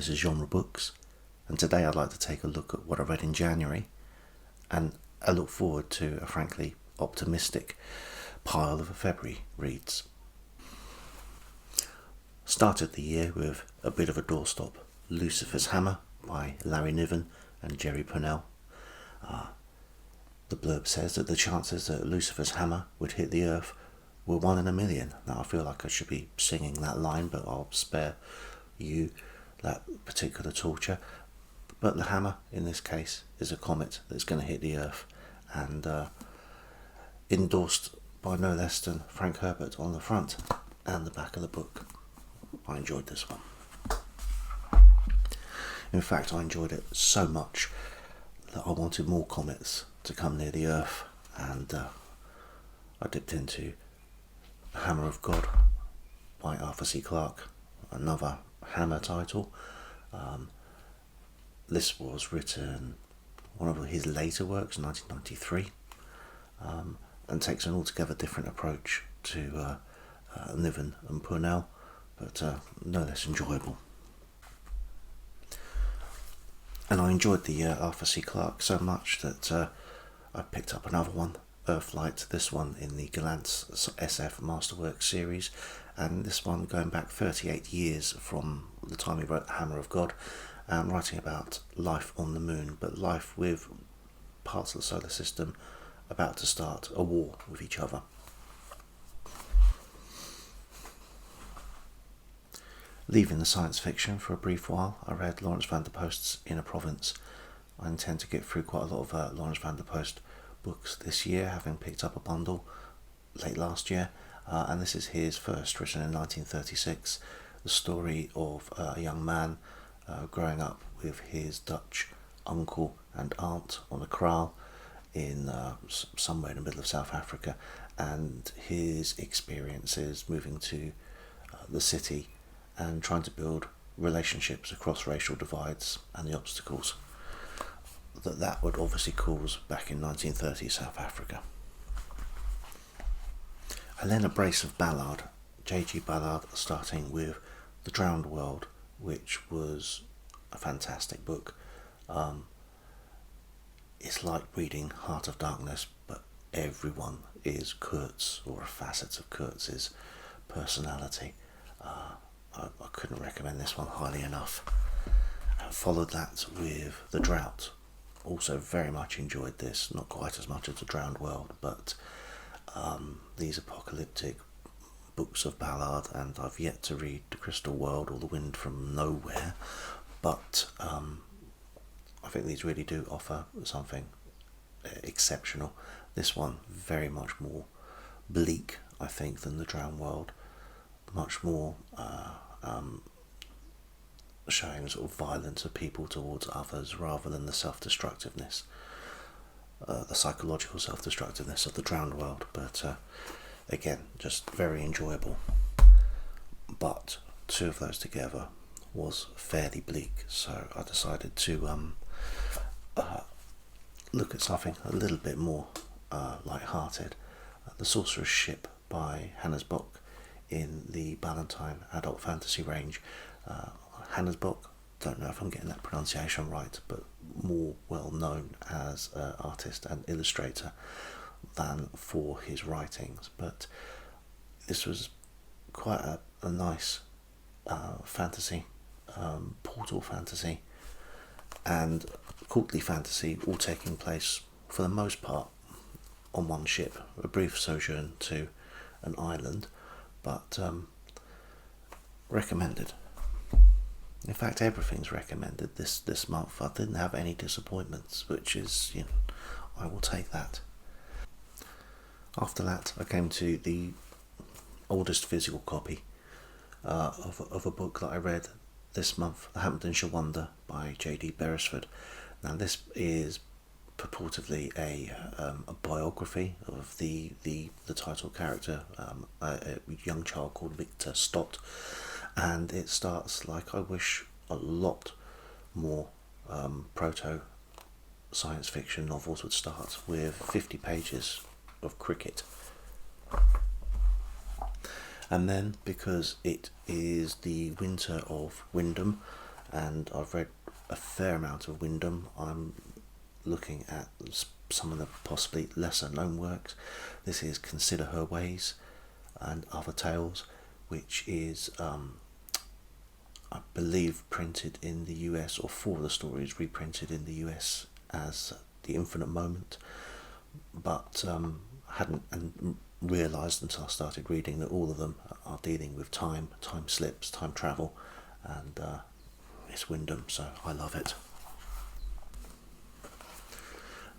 this is Genre Books, and today I'd like to take a look at what I read in January, and I look forward to a frankly optimistic pile of February reads. Started the year with a bit of a doorstop, Lucifer's Hammer by Larry Niven and Jerry Pournelle. The blurb says that the chances that Lucifer's hammer would hit the earth were 1 in a million. Now I feel like I should be singing that line, but I'll spare you that particular torture. But the hammer in this case is a comet that's going to hit the earth, and endorsed by no less than Frank Herbert on the front and the back of the book. I enjoyed this one. In fact, I enjoyed it so much that I wanted more comets to come near the earth, and I dipped into The Hammer of God by Arthur C. Clarke, another Hammer title. This was written, one of his later works, 1993, and takes an altogether different approach to Niven and Pournelle, but no less enjoyable. And I enjoyed the Arthur C. Clarke so much that I picked up another one, Earthlight, this one in the Gallant's SF Masterworks series, and this one going back 38 years from the time he wrote The Hammer of God, writing about life on the moon, but life with parts of the solar system about to start a war with each other. Leaving the science fiction for a brief while, I read Lawrence van der Post's Inner Province. I intend to get through quite a lot of Lawrence van der Post books this year, having picked up a bundle late last year, and this is his first, written in 1936, the story of a young man growing up with his Dutch uncle and aunt on a kraal in somewhere in the middle of South Africa, and his experiences moving to the city and trying to build relationships across racial divides and the obstacles that would obviously cause back in 1930 South Africa. And then a brace of Ballard, J.G. Ballard, starting with The Drowned World, which was a fantastic book. It's like reading Heart of Darkness, but everyone is Kurtz, or a facet of Kurtz's personality. I couldn't recommend this one highly enough. I followed that with The Drought. Also very much enjoyed this, not quite as much as The Drowned World, but these apocalyptic books of Ballard, and I've yet to read The Crystal World or The Wind from Nowhere, but I think these really do offer something exceptional. This one very much more bleak, I think, than The Drowned World, much more showing sort of violence of people towards others rather than the self-destructiveness, the psychological self-destructiveness of The Drowned World, but again, just very enjoyable. But two of those together was fairly bleak, so I decided to look at something a little bit more light-hearted. The Sorcerer's Ship by Hannes Bock in the Ballantine adult fantasy range. Hannes Bock, don't know if I'm getting that pronunciation right, but more well known as an artist and illustrator than for his writings. But this was quite a nice fantasy, portal fantasy and courtly fantasy, all taking place for the most part on one ship, a brief sojourn to an island, but recommended. In fact, everything's recommended this month. I didn't have any disappointments, which is, I will take that. After that, I came to the oldest physical copy of a book that I read this month, The Hamptonshire Wonder by J.D. Beresford. Now, this is purportedly a biography of the title character, a young child called Victor Stott, and it starts like I wish a lot more proto science fiction novels would start, with 50 pages of cricket. And then, because it is the winter of Wyndham and I've read a fair amount of Wyndham. I'm looking at some of the possibly lesser known works. This is Consider Her Ways and Other Tales, which is I believe printed in the US, or 4 of the stories reprinted in the US as The Infinite Moment, but hadn't realised until I started reading that all of them are dealing with time slips, time travel, and it's Wyndham, so I love it.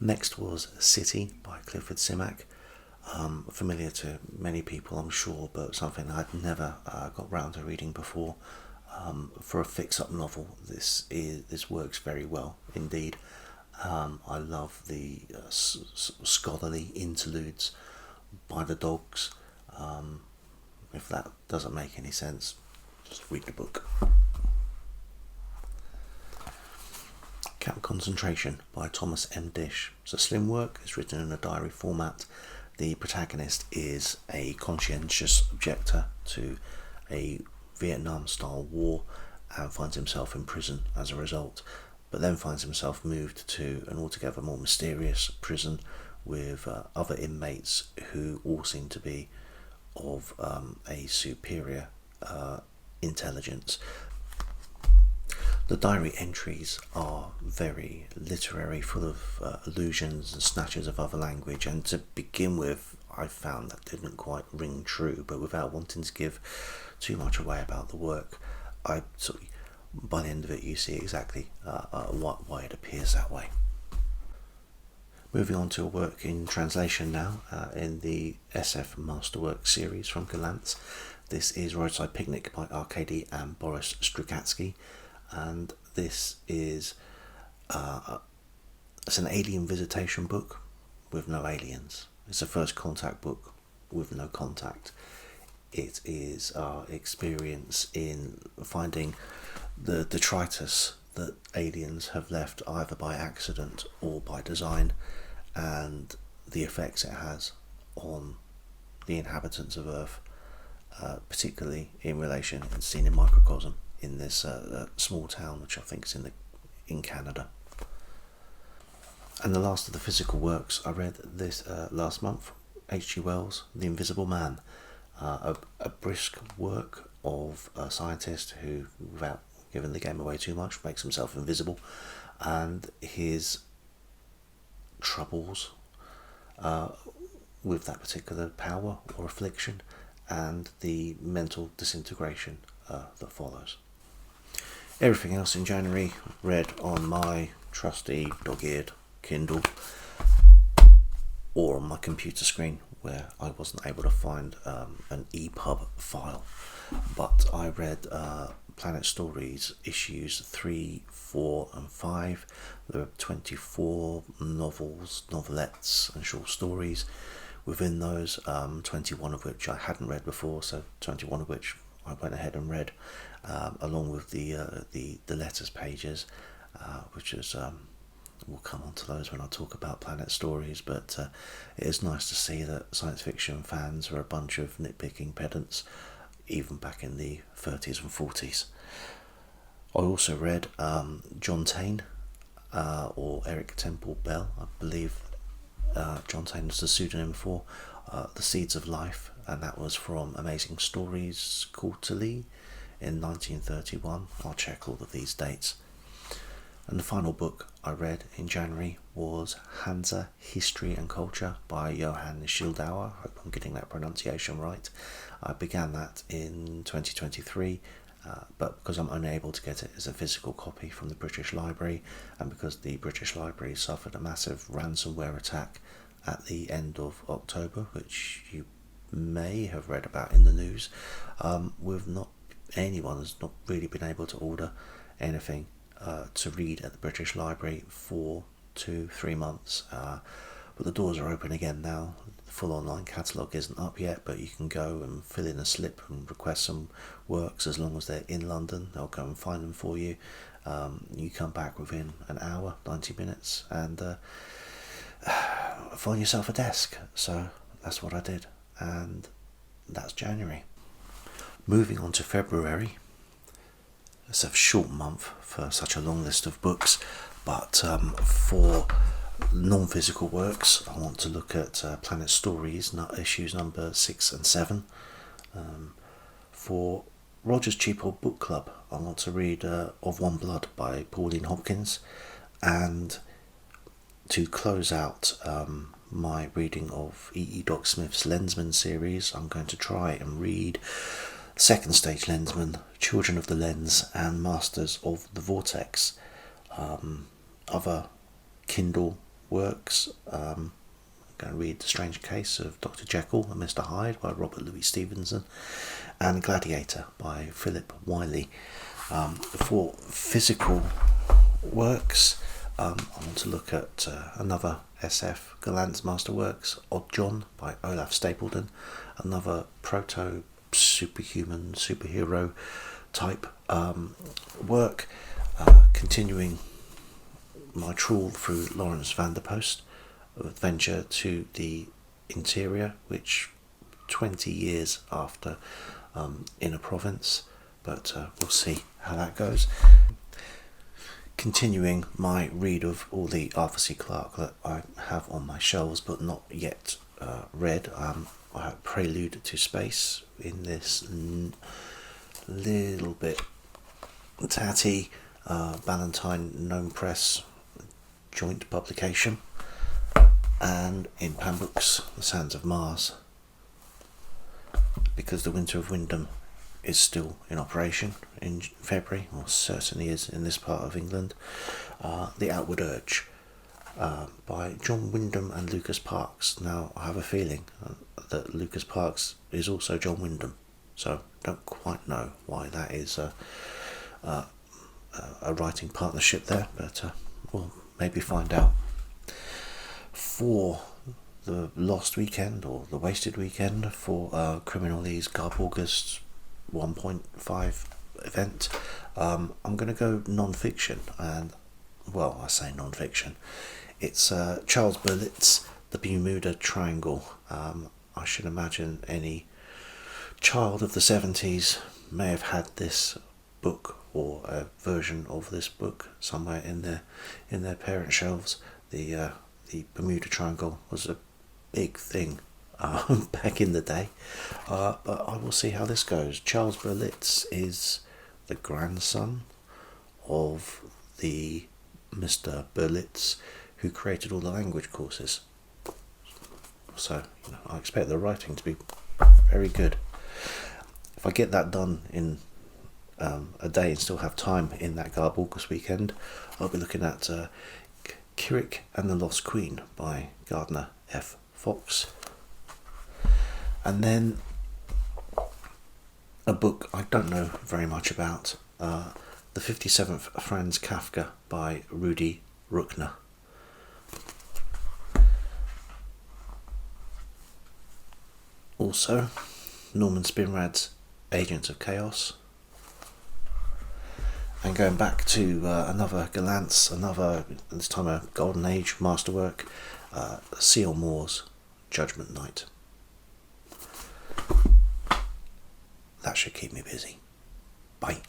Next was City by Clifford Simak. Familiar to many people, I'm sure, but something I'd never got round to reading before. For a fix-up novel, this works very well indeed. I love the scholarly interludes by the dogs. If that doesn't make any sense, just read the book. Camp Concentration by Thomas M. Dish. It's a slim work. It's written in a diary format. The protagonist is a conscientious objector to a Vietnam-style war and finds himself in prison as a result, but then finds himself moved to an altogether more mysterious prison with other inmates who all seem to be of a superior intelligence. The diary entries are very literary, full of allusions and snatches of other language, and to begin with I found that didn't quite ring true, but without wanting to give too much away about the work, by the end of it you see exactly why it appears that way. Moving on to a work in translation now, in the SF Masterwork series from Galantz. This is Roadside Picnic by Arkady and Boris Strugatsky, and this is it's an alien visitation book with no aliens. It's a first contact book with no contact. It is our experience in finding the detritus that aliens have left either by accident or by design, and the effects it has on the inhabitants of Earth, particularly in relation and seen in microcosm in this small town, which I think is in Canada. And the last of the physical works I read this last month, H.G. Wells' The Invisible Man, a brisk work of a scientist who, without giving the game away too much, makes himself invisible, and his troubles with that particular power or affliction, and the mental disintegration that follows. Everything else in January read on my trusty dog-eared Kindle or on my computer screen, where I wasn't able to find an EPUB file. But I read Planet Stories issues 3, 4 and 5. There are 24 novels, novelettes and short stories within those, 21 of which I hadn't read before, so 21 of which I went ahead and read, along with the letters pages, which is we'll come on to those when I talk about Planet Stories, but it is nice to see that science fiction fans are a bunch of nitpicking pedants, even back in the 30s and 40s. I also read John Taine, or Eric Temple Bell, I believe John Taine was the pseudonym for, The Seeds of Life, and that was from Amazing Stories Quarterly in 1931. I'll check all of these dates. And the final book I read in January was Hansa, History and Culture by Johann Schildauer. I hope I'm getting that pronunciation right. I began that in 2023, but because I'm unable to get it as a physical copy from the British Library, and because the British Library suffered a massive ransomware attack at the end of October, which you may have read about in the news, anyone has not really been able to order anything to read at the British Library for 2-3 months, but the doors are open again now. The full online catalogue isn't up yet, but you can go and fill in a slip and request some works. As long as they're in London, they'll go and find them for you. You come back within an hour, 90 minutes, and find yourself a desk. So that's what I did, and that's January. Moving on to February, It's a short month for such a long list of books, but for non-physical works, I want to look at Planet Stories, issues number 6 and 7. For Roger's Cheap Old Book Club, I want to read Of One Blood by Pauline Hopkins, and to close out my reading of E. Doc Smith's Lensman series, I'm going to try and read Second Stage Lensman, Children of the Lens, and Masters of the Vortex. Other Kindle works, I'm going to read The Strange Case of Dr. Jekyll and Mr. Hyde by Robert Louis Stevenson, and Gladiator by Philip Wiley. For physical works, I want to look at another SF Gallant's Masterworks, Odd John by Olaf Stapledon, another Proto superhuman superhero type work, continuing my trawl through Lawrence van der Post, Adventure to the Interior, which 20 years after Inner Province, but we'll see how that goes. Continuing my read of all the Arthur C. Clarke that I have on my shelves but not yet read. I have Prelude to Space in this little bit tatty Ballantine Gnome Press joint publication, and in Pan Books, The Sands of Mars, because the Winter of Wyndham is still in operation in February, or certainly is in this part of England. The Outward Urge by John Wyndham and Lucas Parkes. Now, I have a feeling that Lucas Parkes is also John Wyndham, so don't quite know why that is a writing partnership there, but we'll maybe find out. For the Lost Weekend, or the Wasted Weekend, for Criminalese Garb August 1.5 event, I'm going to go non-fiction, and well, I say non-fiction, it's Charles Berlitz, The Bermuda Triangle. I should imagine any child of the 70s may have had this book, or a version of this book, somewhere in their parent shelves. The Bermuda Triangle was a big thing back in the day, but I will see how this goes. Charles Berlitz is the grandson of the Mr. Berlitz who created all the language courses, so I expect the writing to be very good. If I get that done in a day and still have time in that Garb August weekend, I'll be looking at Kirik and the Lost Queen by Gardner F. Fox. And then a book I don't know very much about, The 57th Franz Kafka by Rudi Ruckner. Also, Norman Spinrad's Agents of Chaos. And going back to another Gallant's, this time a Golden Age masterwork, C.L. Moore's Judgment Night. That should keep me busy. Bye.